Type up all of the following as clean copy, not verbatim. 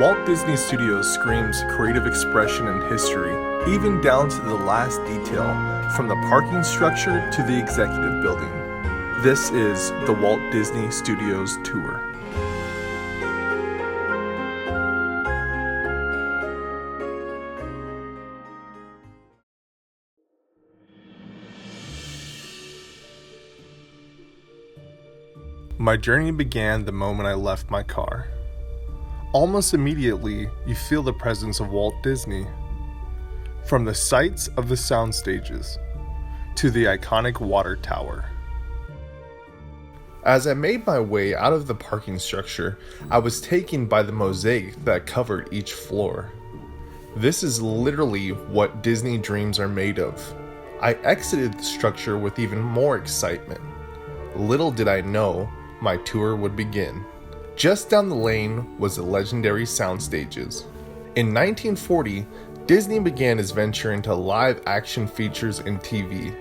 Walt Disney Studios screams creative expression and history, even down to the last detail, from the parking structure to the executive building. This is the Walt Disney Studios Tour. My journey began the moment I left my car. Almost immediately, you feel the presence of Walt Disney. From the sights of the Soundstages to the iconic water tower. As I made my way out of the parking structure, I was taken by the mosaic that covered each floor. This is literally what Disney dreams are made of. I exited the structure with even more excitement. Little did I know my tour would begin. Just down the lane was the legendary Soundstages. In 1940, Disney began his venture into live action features and TV.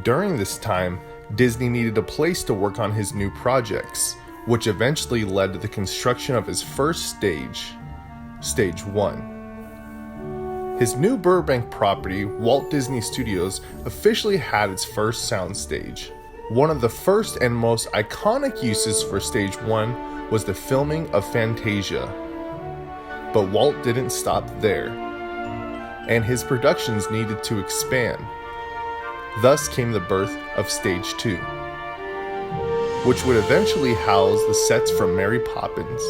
During this time, Disney needed a place to work on his new projects, which eventually led to the construction of his first stage, Stage 1. His new Burbank property, Walt Disney Studios, officially had its first soundstage. One of the first and most iconic uses for Stage 1 was the filming of Fantasia. But Walt didn't stop there, and his productions needed to expand. Thus came the birth of Stage 2, which would eventually house the sets from Mary Poppins.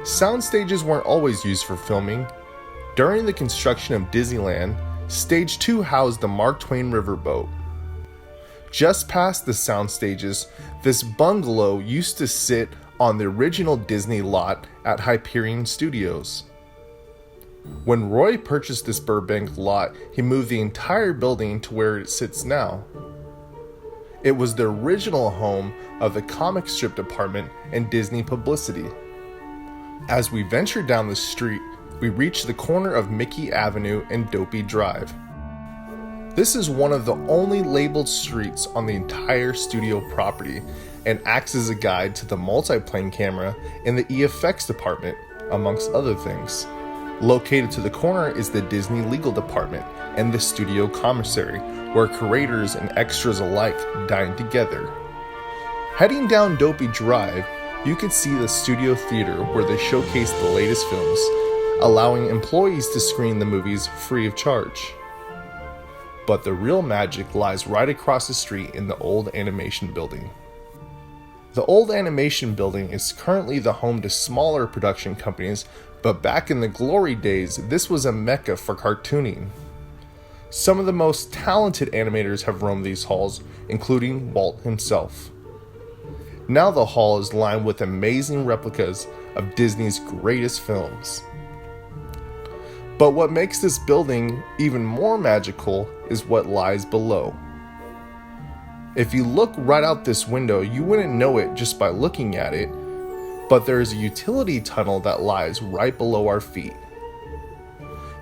Sound stages weren't always used for filming. During the construction of Disneyland, Stage 2 housed the Mark Twain riverboat. Just past the sound stages, this bungalow used to sit on the original Disney lot at Hyperion Studios. When Roy purchased this Burbank lot, he moved the entire building to where it sits now. It was the original home of the comic strip department and Disney Publicity. As we ventured down the street, we reached the corner of Mickey Avenue and Dopey Drive. This is one of the only labeled streets on the entire studio property and acts as a guide to the multiplane camera in the EFX department, amongst other things. Located to the corner is the Disney Legal Department and the Studio Commissary, where curators and extras alike dine together. Heading down Dopey Drive, you can see the Studio Theater where they showcase the latest films, allowing employees to screen the movies free of charge. But the real magic lies right across the street in the old animation building. The old animation building is currently the home to smaller production companies, but back in the glory days, this was a mecca for cartooning. Some of the most talented animators have roamed these halls, including Walt himself. Now the hall is lined with amazing replicas of Disney's greatest films. But what makes this building even more magical is what lies below. If you look right out this window, you wouldn't know it just by looking at it, but there is a utility tunnel that lies right below our feet.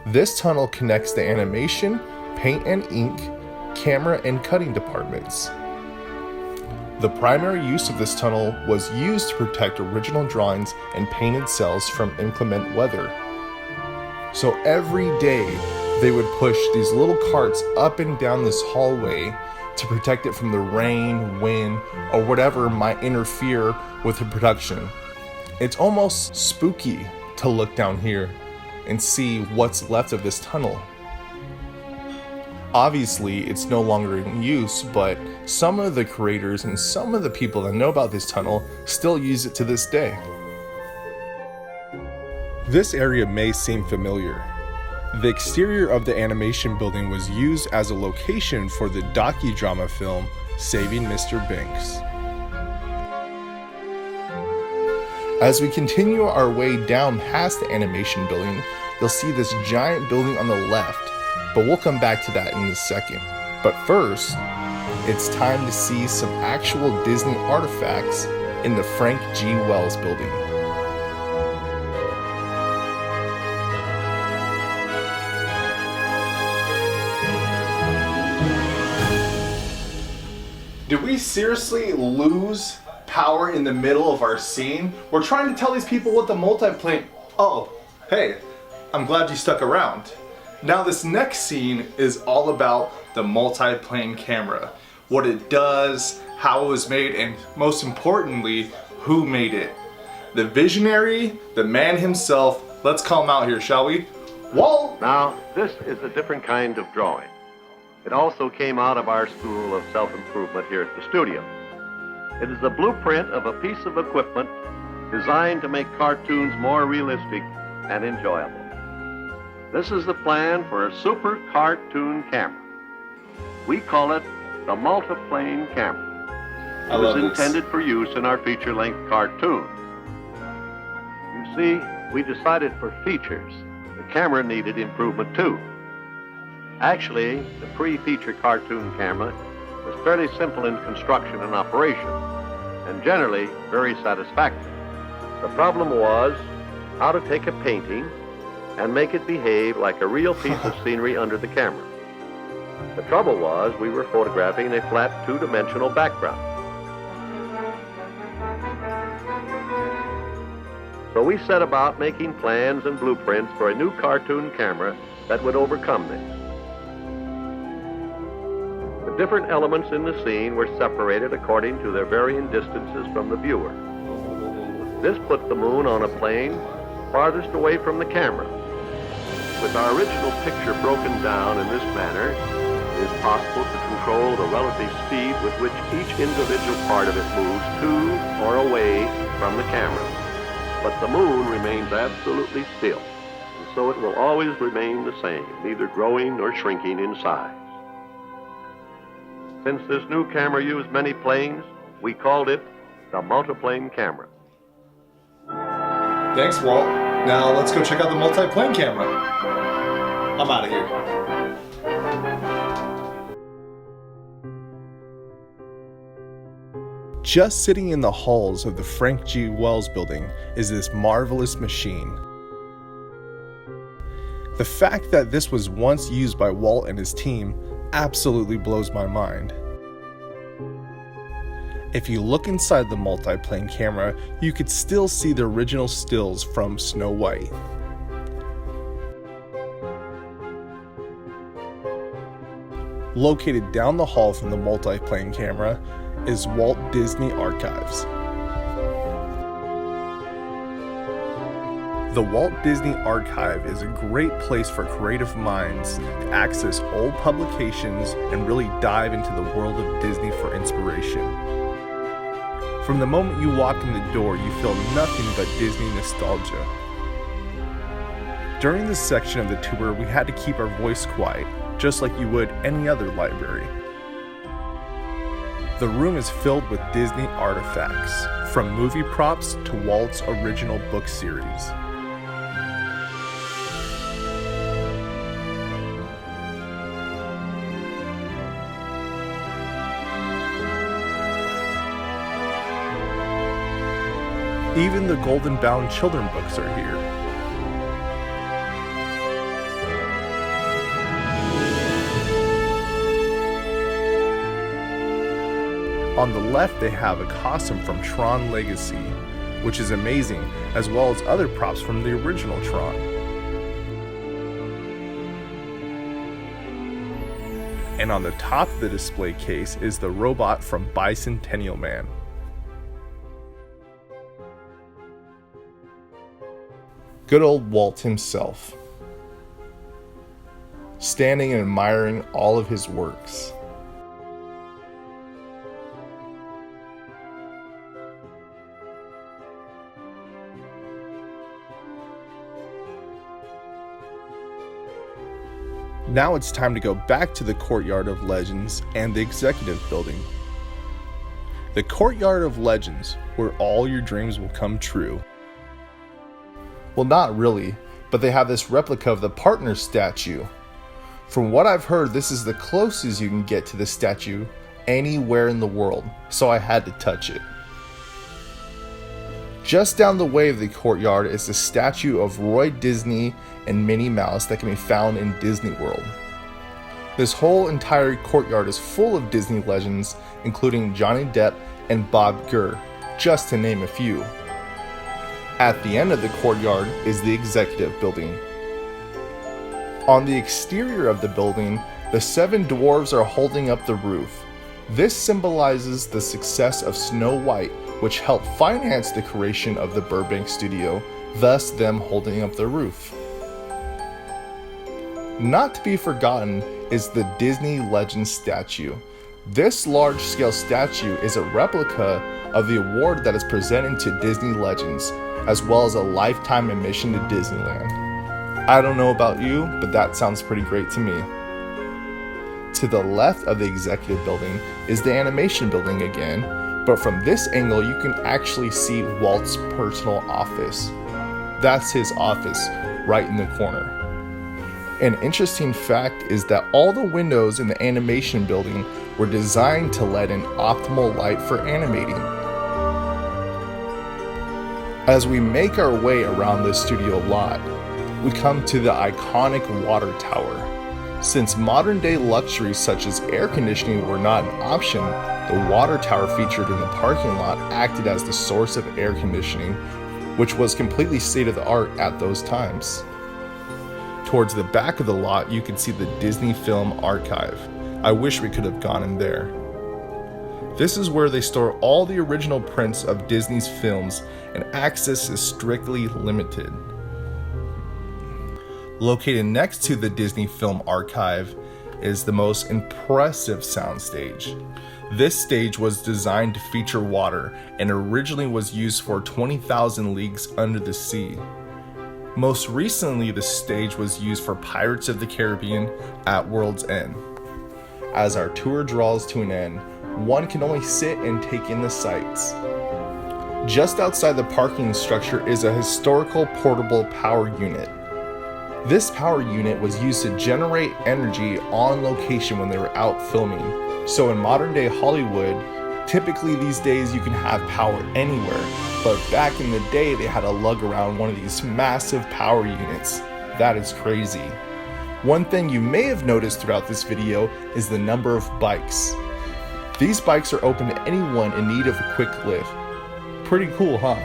This tunnel connects the animation, paint and ink, camera and cutting departments. The primary use of this tunnel was used to protect original drawings and painted cells from inclement weather. So every day, they would push these little carts up and down this hallway to protect it from the rain, wind, or whatever might interfere with the production. It's almost spooky to look down here and see what's left of this tunnel. Obviously, it's no longer in use, but some of the creators and some of the people that know about this tunnel still use it to this day. This area may seem familiar. The exterior of the animation building was used as a location for the docudrama film Saving Mr. Banks. As we continue our way down past the animation building, you'll see this giant building on the left, but we'll come back to that in a second. But first, it's time to see some actual Disney artifacts in the Frank G. Wells building. Did we seriously lose power in the middle of our scene? We're trying to tell these people what the multiplane... Oh, hey, I'm glad you stuck around. Now this next scene is all about the multi-plane camera, what it does, how it was made, and most importantly, who made it. The visionary, the man himself, let's call him out here, shall we? Walt! Now, this is a different kind of drawing. It also came out of our school of self-improvement here at the studio. It is a blueprint of a piece of equipment designed to make cartoons more realistic and enjoyable. This is the plan for a super cartoon camera. We call it the multiplane camera. It was intended for use in our feature-length cartoons. You see, we decided for features. The camera needed improvement too. Actually, the pre-feature cartoon camera was fairly simple in construction and operation, and generally very satisfactory. The problem was how to take a painting and make it behave like a real piece of scenery under the camera. The trouble was we were photographing a flat two-dimensional background. So we set about making plans and blueprints for a new cartoon camera that would overcome this. The different elements in the scene were separated according to their varying distances from the viewer. This put the moon on a plane farthest away from the camera. With our original picture broken down in this manner, it is possible to control the relative speed with which each individual part of it moves to or away from the camera. But the moon remains absolutely still, and so it will always remain the same, neither growing nor shrinking in size. Since this new camera used many planes, we called it the multiplane camera. Thanks, Walt. Now let's go check out the multi-plane camera. I'm out of here. Just sitting in the halls of the Frank G. Wells building is this marvelous machine. The fact that this was once used by Walt and his team absolutely blows my mind. If you look inside the multiplane camera, you could still see the original stills from Snow White. Located down the hall from the multiplane camera is Walt Disney Archives. The Walt Disney Archive is a great place for creative minds to access old publications and really dive into the world of Disney for inspiration. From the moment you walk in the door, you feel nothing but Disney nostalgia. During this section of the tour, we had to keep our voice quiet, just like you would any other library. The room is filled with Disney artifacts, from movie props to Walt's original book series. Even the Golden Bound children books are here. On the left, they have a costume from Tron Legacy, which is amazing, as well as other props from the original Tron. And on the top of the display case is the robot from Bicentennial Man. Good old Walt himself, standing and admiring all of his works. Now it's time to go back to the Courtyard of Legends and the Executive Building. The Courtyard of Legends, where all your dreams will come true. Well, not really, but they have this replica of the partner statue. From what I've heard, this is the closest you can get to the statue anywhere in the world, so I had to touch it. Just down the way of the courtyard is the statue of Roy Disney and Minnie Mouse that can be found in Disney World. This whole entire courtyard is full of Disney legends, including Johnny Depp and Bob Gurr, just to name a few. At the end of the courtyard is the executive building. On the exterior of the building, the 7 dwarves are holding up the roof. This symbolizes the success of Snow White, which helped finance the creation of the Burbank studio, thus them holding up the roof. Not to be forgotten is the Disney Legends statue. This large-scale statue is a replica of the award that is presented to Disney Legends, as well as a lifetime admission to Disneyland. I don't know about you, but that sounds pretty great to me. To the left of the executive building is the animation building again, but from this angle you can actually see Walt's personal office. That's his office, right in the corner. An interesting fact is that all the windows in the animation building were designed to let in optimal light for animating. As we make our way around this studio lot, we come to the iconic water tower. Since modern day luxuries such as air conditioning were not an option, the water tower featured in the parking lot acted as the source of air conditioning, which was completely state of the art at those times. Towards the back of the lot, you can see the Disney Film Archive. I wish we could have gone in there. This is where they store all the original prints of Disney's films, and access is strictly limited. Located next to the Disney Film Archive is the most impressive soundstage. This stage was designed to feature water and originally was used for 20,000 Leagues Under the Sea. Most recently, the stage was used for Pirates of the Caribbean at World's End. As our tour draws to an end, one can only sit and take in the sights. Just outside the parking structure is a historical portable power unit. This power unit was used to generate energy on location when they were out filming. So in modern day Hollywood, typically these days you can have power anywhere, but back in the day they had to lug around one of these massive power units. That is crazy. One thing you may have noticed throughout this video is the number of bikes. These bikes are open to anyone in need of a quick lift. Pretty cool, huh?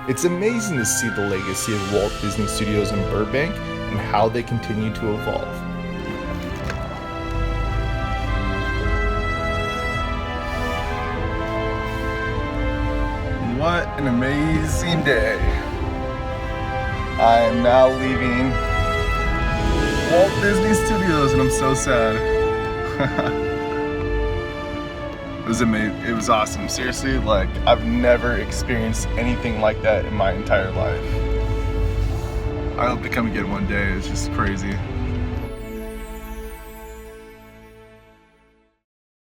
It's amazing to see the legacy of Walt Disney Studios in Burbank and how they continue to evolve. What an amazing day. I am now leaving Walt Disney Studios and I'm so sad. It was amazing. It was awesome. Seriously, like I've never experienced anything like that in my entire life. I hope to come again one day. It's just crazy.